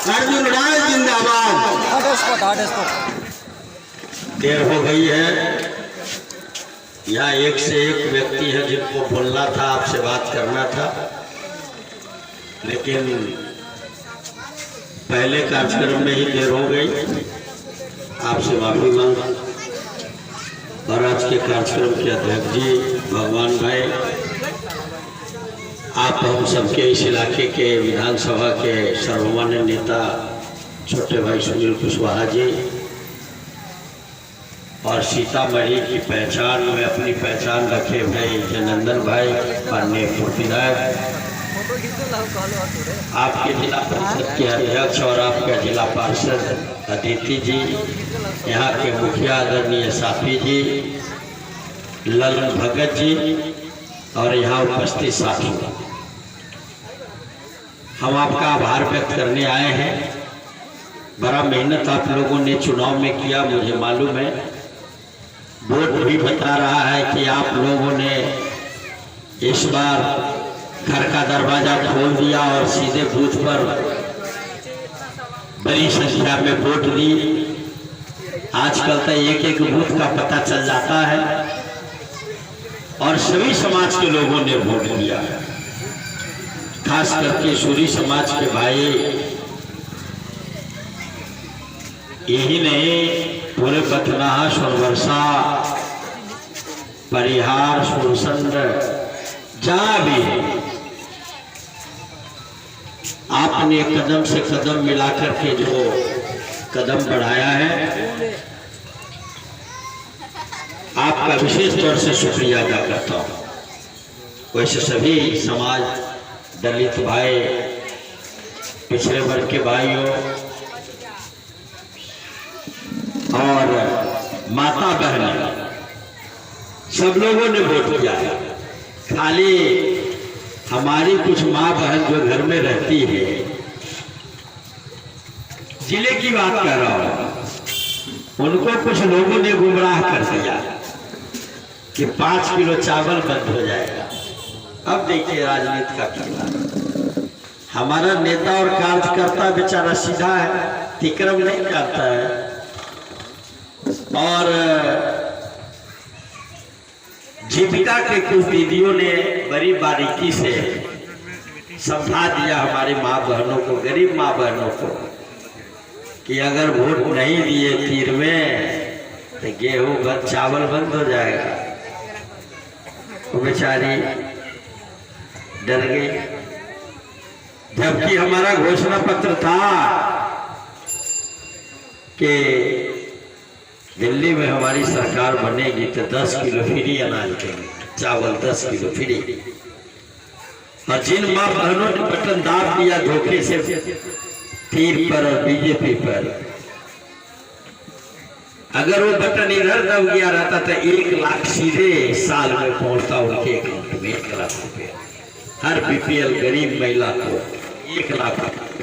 अर्जुन राय जिंदाबाद। देर हो गई है। यहाँ एक से एक व्यक्ति है जिनको बोलना था, आपसे बात करना था, लेकिन पहले कार्यक्रम में ही देर हो गई। आपसे माफी मांगा। और आज के कार्यक्रम के अध्यक्ष जी भगवान भाई, आप हम सबके इस इलाके के विधानसभा के सर्वमान्य नेता छोटे भाई सुनील कुशवाहा जी, और सीतामढ़ी की पहचान में अपनी पहचान रखे भाई जयनंदन भाई, माननीय विधायक, आपके जिला परिषद के अध्यक्ष और आपका जिला पार्षद अदिति जी, यहाँ के मुखिया आदरणीय साफी जी, ललन भगत जी, और यहाँ उपस्थित साथी, हम आपका आभार व्यक्त करने आए हैं। बड़ा मेहनत आप लोगों ने चुनाव में किया, मुझे मालूम है। वोट भी बता रहा है कि आप लोगों ने इस बार घर का दरवाजा खोल दिया और सीधे बूथ पर बड़ी संख्या में वोट दी। आजकल तो एक एक बूथ का पता चल जाता है, और सभी समाज के लोगों ने वोट दिया है। खास करके सूरी समाज के भाई, यही नहीं पूरे बथनाहा, सोनवर्षा, परिहार, सुरसंड, जहाँ भी आपने कदम से कदम मिलाकर के जो कदम बढ़ाया है, आपका विशेष तौर से शुक्रिया अदा करता हूँ। वैसे सभी समाज, दलित भाई, पिछड़े वर्ग के भाइयों और माता बहन, सब लोगों ने वोट किया है। खाली हमारी कुछ माँ बहन जो घर में रहती है, जिले की बात कर रहा हूं, उनको कुछ लोगों ने गुमराह कर दिया कि 5 किलो चावल बंद हो जाएगा। अब देखिए राजनीति का खेला। हमारा नेता और कार्यकर्ता बेचारा सीधा है, तिक्रम नहीं करता है, और जीविका के कुछ दीदियों ने बड़ी बारीकी से समझा दिया हमारी माँ बहनों को, गरीब माँ बहनों को, कि अगर वोट नहीं दिए तीर में तो गेहूं बंद, चावल बंद हो जाएगा। वो बेचारी डर गई। जबकि हमारा घोषणा पत्र था कि दिल्ली में हमारी सरकार बनेगी तो 10 किलो फ्री अनाज देंगे, चावल 10 किलो फ्री। और जिन माँ बहनों ने बटन दाब दिया धोखे से तीर पर और बीजेपी पर, अगर वो बटन इधर दब गया रहता तो 1 लाख सीधे साल में पहुंचता उनके अकाउंट में। 1 लाख रुपया हर बीपीएल गरीब महिला को 1 लाख रुपया,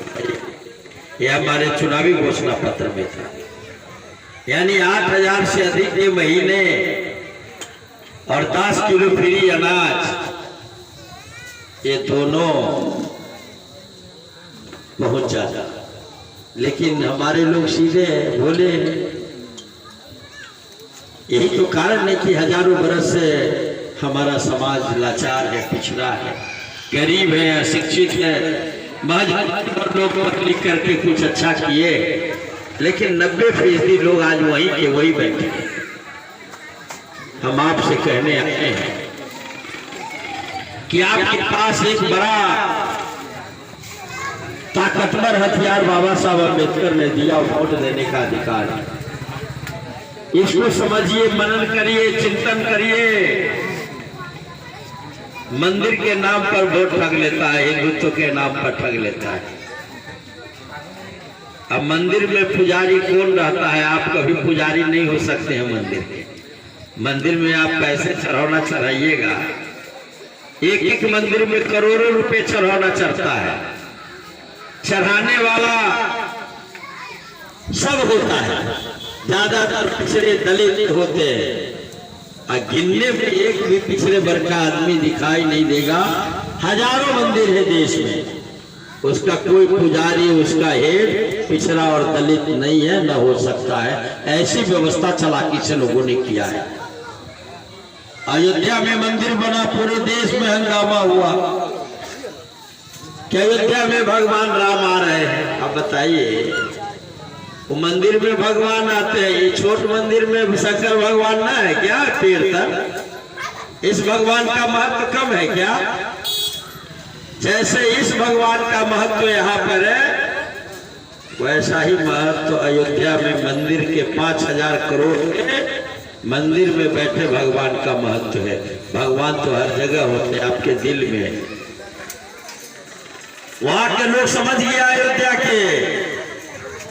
यह हमारे चुनावी घोषणा पत्र में था। यानी 8,000 से अधिक ये महीने और 10 किलो फ्री अनाज, ये दोनों बहुत ज्यादा। लेकिन हमारे लोग सीधे बोले, यही तो कारण है कि हजारों बरस से हमारा समाज लाचार है, पिछड़ा है, गरीब है, अशिक्षित है। महज लोग लिख करके कुछ अच्छा किए, लेकिन 90% लोग आज वहीं के वही बैठे। हम आपसे कहने आए हैं कि आपके पास एक बड़ा ताकतवर हथियार बाबा साहब अम्बेडकर ने दिया, वोट देने का अधिकार। इसको समझिए, मनन करिए, चिंतन करिए। मंदिर के नाम पर वोट ठग लेता है, हिंदुत्व के नाम पर ठग लेता है। अब मंदिर में पुजारी कौन रहता है? आप कभी पुजारी नहीं हो सकते हैं मंदिर के। मंदिर में आप पैसे चढ़ाना चढ़ाइएगा, एक एक मंदिर में करोड़ों रुपए चढ़ाना चढ़ता है। चढ़ाने वाला सब होता है, ज्यादातर पिछड़े दलित होते हैं। गिनने में एक भी पिछड़े वर्ग का आदमी दिखाई नहीं देगा। हजारों मंदिर है देश में, उसका कोई पुजारी, उसका हेड पिछड़ा और दलित नहीं है, न हो सकता है। ऐसी व्यवस्था चालाकी से लोगों ने किया है। अयोध्या में मंदिर बना, पूरे देश में हंगामा हुआ कि अयोध्या में भगवान राम आ रहे हैं। अब बताइए, वो मंदिर में भगवान आते हैं, ये छोट मंदिर में शंकर भगवान ना है क्या? पेड़ तक इस भगवान का महत्व कम है क्या? जैसे इस भगवान का महत्व यहाँ पर है, वैसा ही महत्व अयोध्या में मंदिर के 5000 करोड़ के मंदिर में बैठे भगवान का महत्व है। भगवान तो हर जगह होते हैं, आपके दिल में। वहां के लोग समझ गया अयोध्या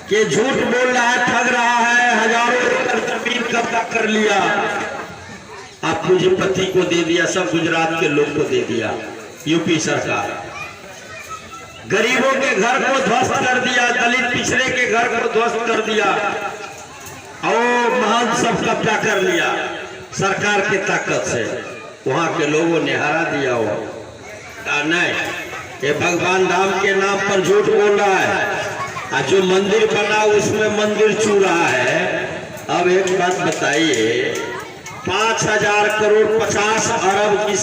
के झूठ बोल रहा है, ठग रहा है, हजारों एकड़ जमीन कब्जा कर लिया, आप पूंजीपति को दे दिया, सब गुजरात के लोग को दे दिया। यूपी सरकार गरीबों के घर को ध्वस्त कर दिया, दलित पिछड़े के घर को ध्वस्त कर दिया, और महल सब कब्जा कर लिया सरकार की ताकत से। वहां के लोगों ने हरा दिया। वो नहीं, ये भगवान राम के नाम पर झूठ बोल रहा है, और जो मंदिर बना उसमें मंदिर छू रहा है। अब एक बात बताइए, 5000 करोड़ 50 अरब की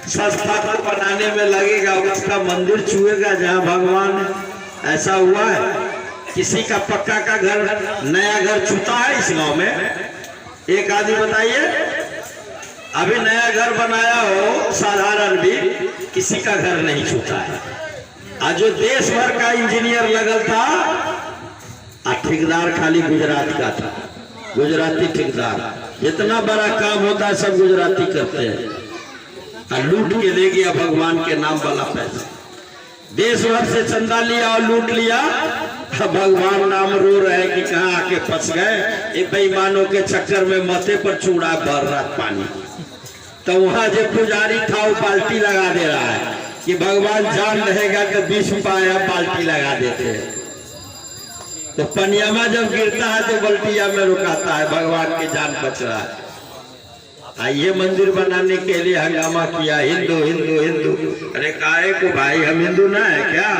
संस्था को बनाने में लगेगा, उसका मंदिर छुएगा जहां भगवान है? ऐसा हुआ है? किसी का पक्का का घर, नया घर छूता है इस गांव में? एक आदमी बताइए, अभी नया घर बनाया हो साधारण भी, किसी का घर नहीं छूता है। आज जो देश भर का इंजीनियर लगल था, ठेकेदार खाली गुजरात का था, गुजराती ठेकेदार। जितना बड़ा काम होता है सब गुजराती करते हैं, और लूट के ले गया भगवान के नाम वाला पैसा। देश भर से चंदा लिया और लूट लिया। भगवान नाम रो रहे कि कहाँ आके फंस गए। बेईमानों के चक्कर में माथे पर चूड़ा भर रहा पानी। तो वहां जो पुजारी था वो बाल्टी लगा दे रहा है कि भगवान जान रहेगा तो 20 पाया बाल्टी लगा देते हैं। तो पनियामा जब गिरता है तो बल्टिया में रुकाता है, भगवान की जान बच रहा है। ये मंदिर बनाने के लिए हंगामा किया, हिंदू हिंदू हिंदू। अरे काहे को भाई, हम हिंदू ना है क्या?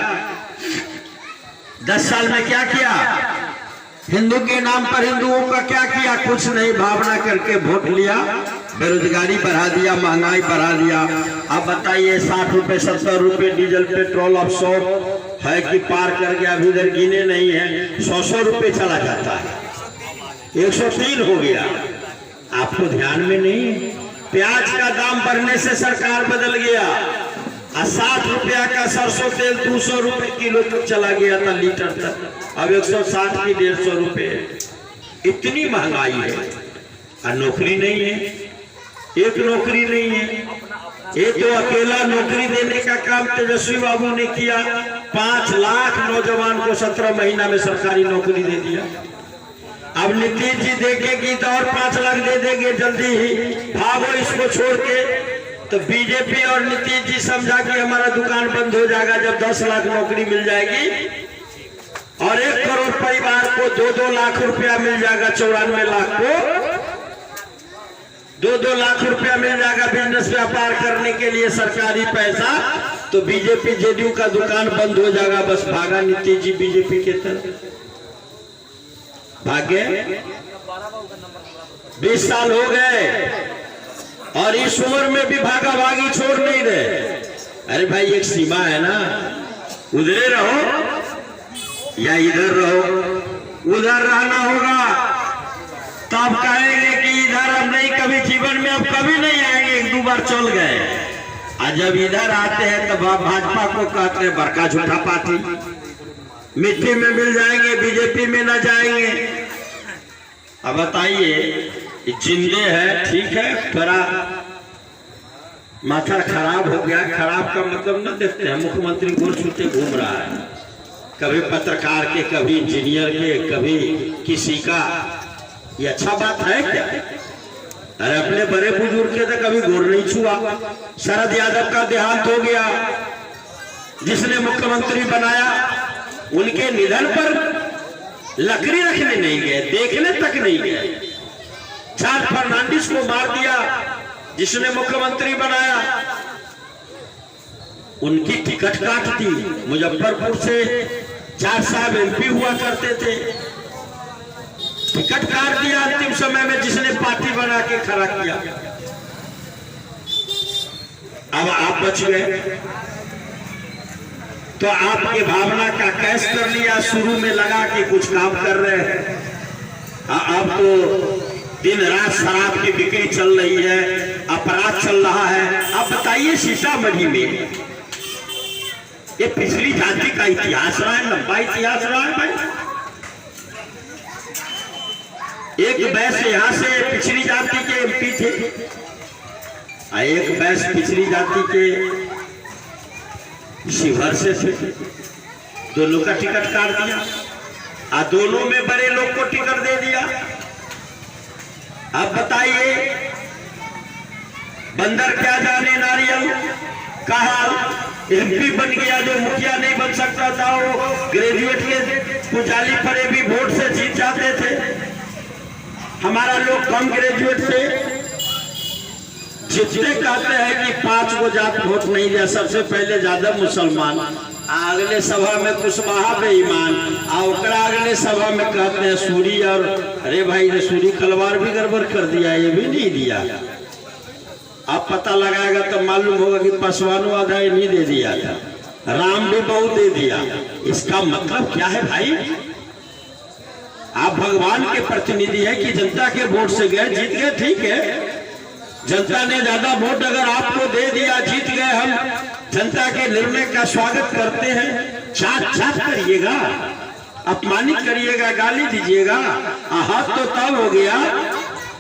10 साल में क्या किया? हिंदू के नाम पर हिंदुओं का क्या किया? कुछ नहीं, भावना करके वोट लिया, बेरोजगारी बढ़ा दिया, महंगाई बढ़ा दिया। अब बताइए, 60 रुपए 70 रुपए डीजल पेट्रोल अब 100 है कि पार कर गया, अभी इधर गिने नहीं है, 100 रुपए चला जाता है, 103 हो गया। आपको ध्यान में नहीं? प्याज का दाम बढ़ने से सरकार बदल गया, 60 रुपया का सरसों तेल 200 रुपए किलो तक चला गया था लीटर तक, अब 160 की 150 रुपए। इतनी महंगाई है, और नौकरी नहीं है, एक नौकरी नहीं है। ये तो अकेला नौकरी देने का काम तेजस्वी बाबू ने किया। 5 लाख नौजवान को 17 महीना में सरकारी नौकरी दे दिया। अब नीतीश जी देखेगी तो और 5 लाख दे देंगे जल्दी ही, भागो इसको छोड़ के। तो बीजेपी और नीतीश जी समझा कि हमारा दुकान बंद हो जाएगा जब 10 लाख नौकरी मिल जाएगी, और 1 करोड़ परिवार को 2-2 लाख रुपया मिल जाएगा, 94 लाख को 2-2 लाख रुपया मिल जाएगा बिजनेस व्यापार करने के लिए सरकारी पैसा। तो बीजेपी जेडीयू का दुकान बंद हो जाएगा। बस भागा नीतीश जी बीजेपी के तरफ, भाग्य। 20 साल हो गए और इस उम्र में भी भागा भागी छोड़ नहीं रहे। अरे भाई, एक सीमा है ना, उधर रहो या इधर रहो। उधर रहना होगा तब कहेंगे कि इधर अब नहीं, कभी जीवन में अब कभी नहीं आएंगे, 1-2 बार चल गए। और जब इधर आते हैं तब भाजपा को कहते हैं बड़का झूठा पार्टी, मिट्टी में मिल जाएंगे, बीजेपी में न जाएंगे। अब बताइए, जिंदे है ठीक है, थोड़ा माथा खराब हो गया। खराब का मतलब न देखते हैं, मुख्यमंत्री गोर छूते घूम रहा है, कभी पत्रकार के, कभी इंजीनियर के, कभी किसी का। ये अच्छा बात है क्या? अरे अपने बड़े बुजुर्ग के तो कभी गोर नहीं छुआ। शरद यादव का देहांत हो गया, जिसने मुख्यमंत्री बनाया, उनके निधन पर लकड़ी रखने नहीं गए, देखने तक नहीं गए। जॉर्ज फर्नांडिस को मार दिया, जिसने मुख्यमंत्री बनाया। उनकी टिकट काट दी, मुजफ्फरपुर से चार साहब MP हुआ करते थे, टिकट काट दिया अंतिम समय में जिसने पार्टी बना के खड़ा किया। अब आप बच गए तो आपकी भावना का कैश कर लिया, शुरू में लगा कि कुछ काम कर रहे हैं। अब तो दिन रात शराब की बिक्री चल रही है, अपराध चल रहा है। अब बताइए सीतामढ़ी में ये पिछड़ी जाति का इतिहास रहा है, लंबा इतिहास रहा है भाई। एक वैश्य यहाँ से पिछड़ी जाति के MP थे, एक वैश्य पिछड़ी जाति के शिवहर से थे। दोनों का टिकट काट दिया, दोनों में बड़े लोग को टिकट दे दिया। अब बताइए बंदर क्या जाने नारियल का हाल। MP बन गया, जो मुखिया नहीं बन सकता था वो ग्रेजुएट के पुजाली परे भी वोट से जीत जाते थे। हमारा लोग कम ग्रेजुएट से जितने कहते हैं कि 5 गो जात वोट नहीं दिया, सबसे पहले ज्यादा मुसलमान, अगले सभा में कुशवाहा बेईमान, और अगले सभा में कहते हैं सूरी, और अरे भाई ने सूरी खलवार भी गड़बड़ कर दिया, ये भी नहीं दिया। आप पता लगाएगा तो मालूम होगा कि पासवानों आधा ही नहीं दे दिया था, राम भी बहुत दे दिया। इसका मतलब क्या है भाई? आप भगवान के प्रतिनिधि हैं कि जनता के वोट से गए, जीत गए, ठीक है। जनता ने ज्यादा वोट अगर आपको दे दिया, जीत गए, हम जनता के निर्णय का स्वागत करते हैं। चाट चाट करिएगा, अपमानित करिएगा, गाली दीजिएगा। हाथ तो तब हो गया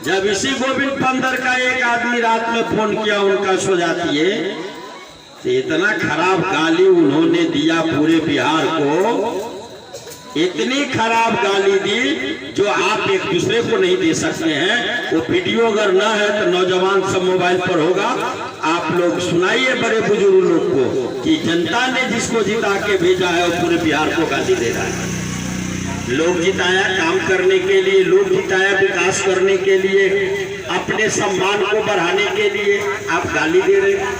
जब इसी गोविंद पंदर का एक आदमी रात में फोन किया, उनका सो जाती है। तो इतना खराब गाली उन्होंने दिया पूरे बिहार को, इतनी खराब गाली दी जो आप एक दूसरे को नहीं दे सकते हैं। वो वीडियो अगर ना है तो नौजवान सब मोबाइल पर होगा, आप लोग सुनाइए बड़े बुजुर्ग लोग को कि जनता ने जिसको जिता के भेजा है वो पूरे बिहार को गाली दे रहा है। लोग जिताया काम करने के लिए, लोग जिताया विकास करने के लिए, अपने सम्मान को बढ़ाने के लिए, आप गाली दे रहे हैं।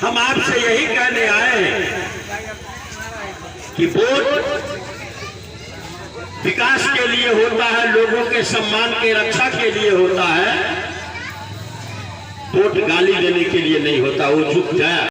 हम आपसे यही कहने आए हैं कि वोट विकास के लिए होता है, लोगों के सम्मान के रक्षा के लिए होता है। वोट गाली देने के लिए नहीं होता। वो झुक जाए।